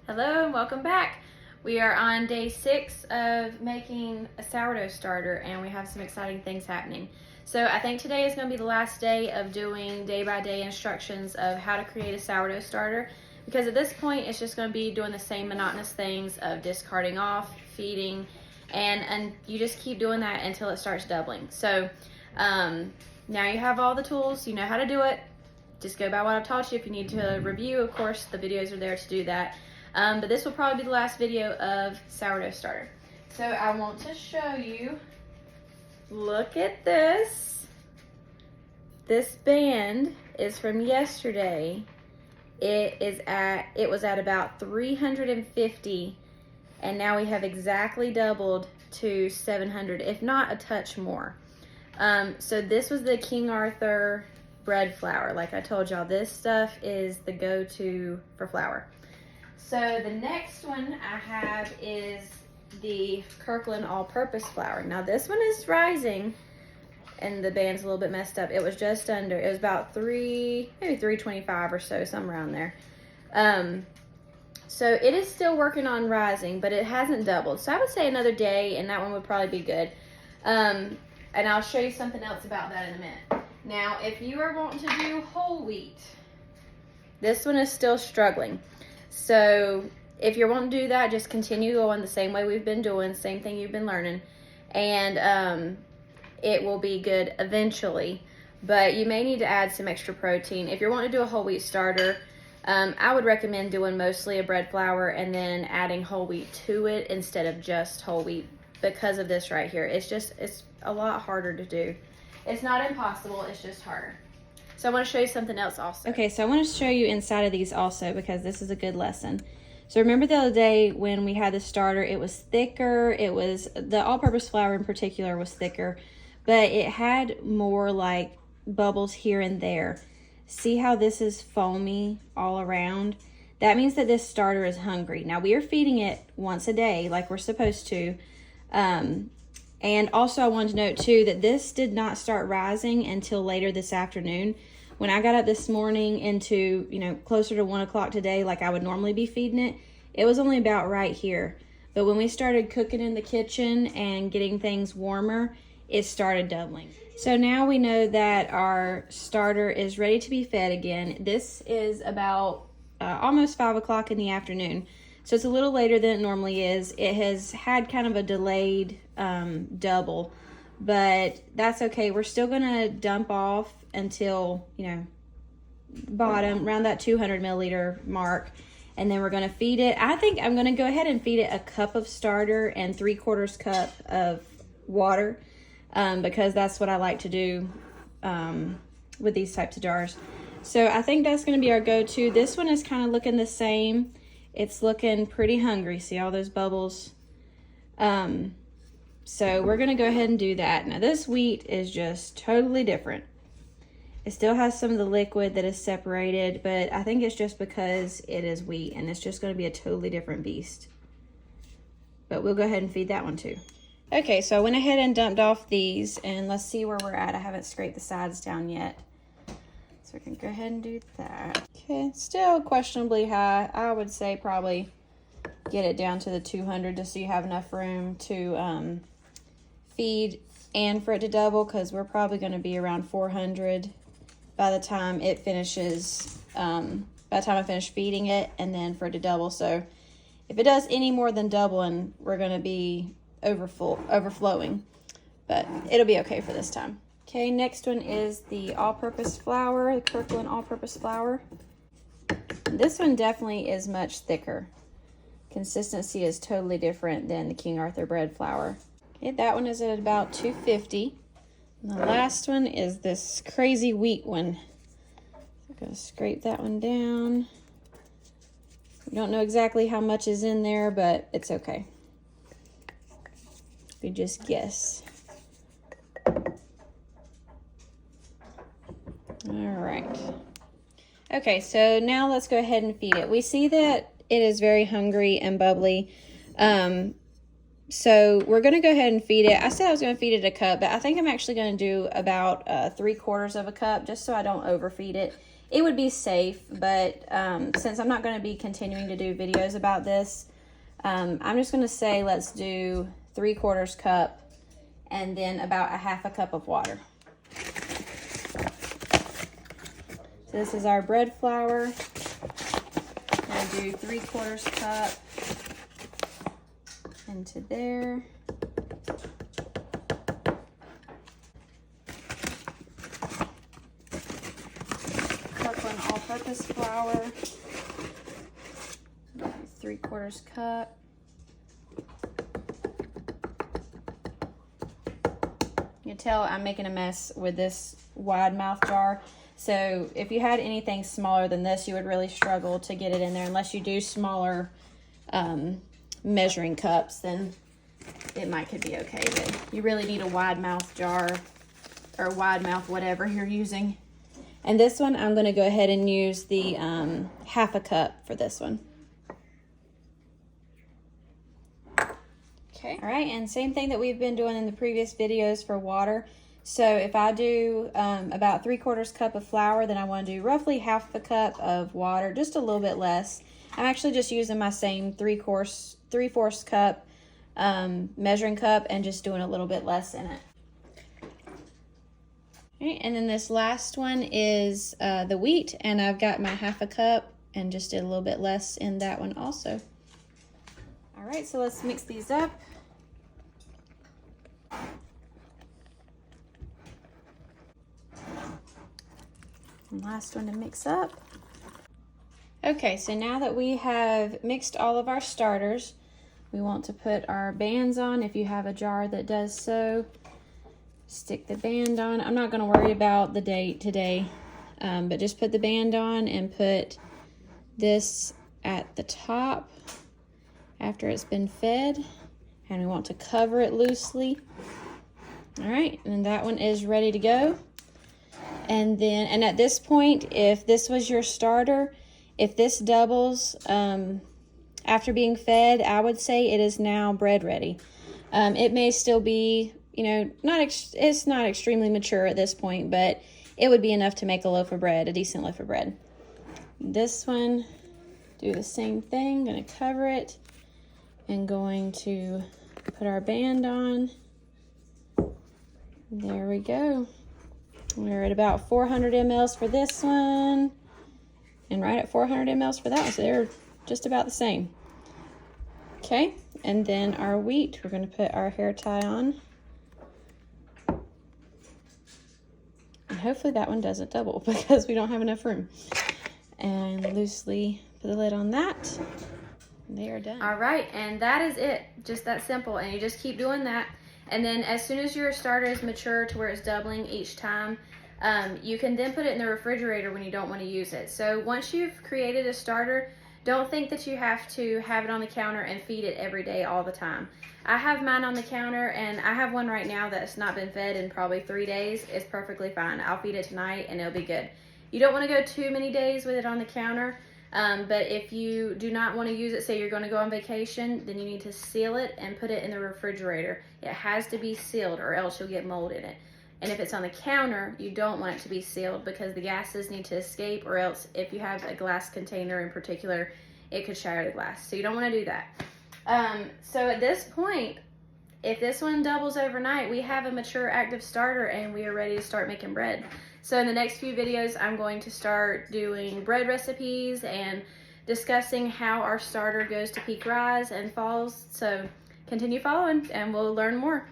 Hello and welcome back. We are on day 6 of making a sourdough starter and we have some exciting things happening. So I think today is going to be the last day of doing day-by-day instructions of how to create a sourdough starter, because at this point it's just going to be doing the same monotonous things of discarding off, feeding, and you just keep doing that until it starts doubling. So now you have all the tools, you know how to do it. Just go by what I've taught you. If you need to review, of course, the videos are there to do that. But this will probably be the last video of sourdough starter. So I want to show you, look at this. This band is from yesterday. It was at about 350, and now we have exactly doubled to 700, if not a touch more. So this was the King Arthur bread flour. Like I told y'all, this stuff is the go-to for flour. So the next one I have is the Kirkland all-purpose flour. Now this one is rising and the band's a little bit messed up. It was just under, it was about maybe 325 or so, somewhere around there. So it is still working on rising, but it hasn't doubled. So I would say another day and that one would probably be good. And I'll show you something else about that in a minute. Now, if you are wanting to do whole wheat, this one is still struggling. So if you're wanting to do that, just continue going the same way we've been doing, same thing you've been learning, and it will be good eventually. But you may need to add some extra protein. If you're wanting to do a whole wheat starter, I would recommend doing mostly a bread flour and then adding whole wheat to it instead of just whole wheat, because of this right here. It's a lot harder to do. It's not impossible, it's just harder. So I want to show you something else also. Okay, so I want to show you inside of these also, because this is a good lesson. So remember the other day when we had the starter, it was thicker. It was, the all-purpose flour in particular was thicker, but it had more like bubbles here and there. See how this is foamy all around? That means that this starter is hungry. Now we are feeding it once a day like we're supposed to. And also I wanted to note too that this did not start rising until later this afternoon. When I got up this morning into, closer to 1 o'clock today, like I would normally be feeding it, it was only about right here. But when we started cooking in the kitchen and getting things warmer, it started doubling. So now we know that our starter is ready to be fed again. This is about almost 5 o'clock in the afternoon. So it's a little later than it normally is. It has had kind of a delayed double, but that's okay. We're still gonna dump off until, bottom, around that 200 milliliter mark. And then we're gonna feed it. I think I'm gonna go ahead and feed it a cup of starter and 3/4 cup of water, because that's what I like to do with these types of jars. So I think that's gonna be our go-to. This one is kind of looking the same. It's looking pretty hungry. See all those bubbles? So we're gonna go ahead and do that. Now this wheat is just totally different. It still has some of the liquid that is separated, but I think it's just because it is wheat and it's just gonna be a totally different beast. But we'll go ahead and feed that one too. Okay, so I went ahead and dumped off these, and let's see where we're at. I haven't scraped the sides down yet. So we can go ahead and do that. Okay, still questionably high. I would say probably get it down to the 200 just so you have enough room to feed and for it to double, because we're probably going to be around 400 by the time it finishes, by the time I finish feeding it, and then for it to double. So if it does any more than doubling, we're going to be overflowing, but it'll be okay for this time. Okay, next one is the all-purpose flour, the Kirkland all-purpose flour. This one definitely is much thicker. Consistency is totally different than the King Arthur bread flour. Okay, that one is at about 250. And the last one is this crazy wheat one. I'm gonna scrape that one down. We don't know exactly how much is in there, but it's okay. We just guess. All right. Okay, so now let's go ahead and feed it. We see that it is very hungry and bubbly. So we're going to go ahead and feed it. I said I was going to feed it a cup, but I think I'm actually going to do about 3/4 of a cup just so I don't overfeed it It would be safe, but since I'm not going to be continuing to do videos about this, I'm just going to say let's do 3/4 cup and then about 1/2 cup of water. So this is our bread flour. I'm going to do 3/4 cup into there. Kirkland all-purpose flour, 3/4 cup. You can tell I'm making a mess with this wide mouth jar. So if you had anything smaller than this, you would really struggle to get it in there. Unless you do smaller measuring cups, then it could be okay. But you really need a wide mouth jar, or wide mouth whatever you're using. And this one, I'm going to go ahead and use the 1/2 cup for this one. Okay. All right, and same thing that we've been doing in the previous videos for water. So if I do about 3/4 cup of flour, then I want to do roughly 1/2 cup of water, just a little bit less. I'm actually just using my same 3/4 cup measuring cup and just doing a little bit less in it. All right, and then this last one is the wheat, and I've got my 1/2 cup and just did a little bit less in that one also. All right, so let's mix these up. And last one to mix up. Okay, so now that we have mixed all of our starters, we want to put our bands on. If you have a jar that does so, stick the band on. I'm not going to worry about the date today, but just put the band on and put this at the top after it's been fed, and we want to cover it loosely. All right, and that one is ready to go. And at this point, if this was your starter, if this doubles after being fed, I would say it is now bread ready. It may still be, you know, it's not extremely mature at this point, but it would be enough to make a loaf of bread, a decent loaf of bread. This one, do the same thing. Going to cover it and going to put our band on. There we go. We're at about 400 mLs for this one, and right at 400 mLs for that one, so they're just about the same. Okay, and then our wheat, we're going to put our hair tie on. And hopefully that one doesn't double because we don't have enough room. And loosely put the lid on that. They are done. All right, and that is it. Just that simple, and you just keep doing that. And then as soon as your starter is mature to where it's doubling each time, you can then put it in the refrigerator when you don't want to use it. So once you've created a starter, don't think that you have to have it on the counter and feed it every day all the time. I have mine on the counter, and I have one right now that's not been fed in probably 3 days. It's perfectly fine. I'll feed it tonight and it'll be good. You don't want to go too many days with it on the counter. But if you do not want to use it, say you're going to go on vacation, then you need to seal it and put it in the refrigerator. It has to be sealed or else you'll get mold in it. And if it's on the counter, you don't want it to be sealed because the gases need to escape, or else if you have a glass container in particular, it could shatter the glass. So you don't want to do that. So at this point, if this one doubles overnight, we have a mature active starter and we are ready to start making bread. So in the next few videos, I'm going to start doing bread recipes and discussing how our starter goes to peak rise and falls. So continue following and we'll learn more.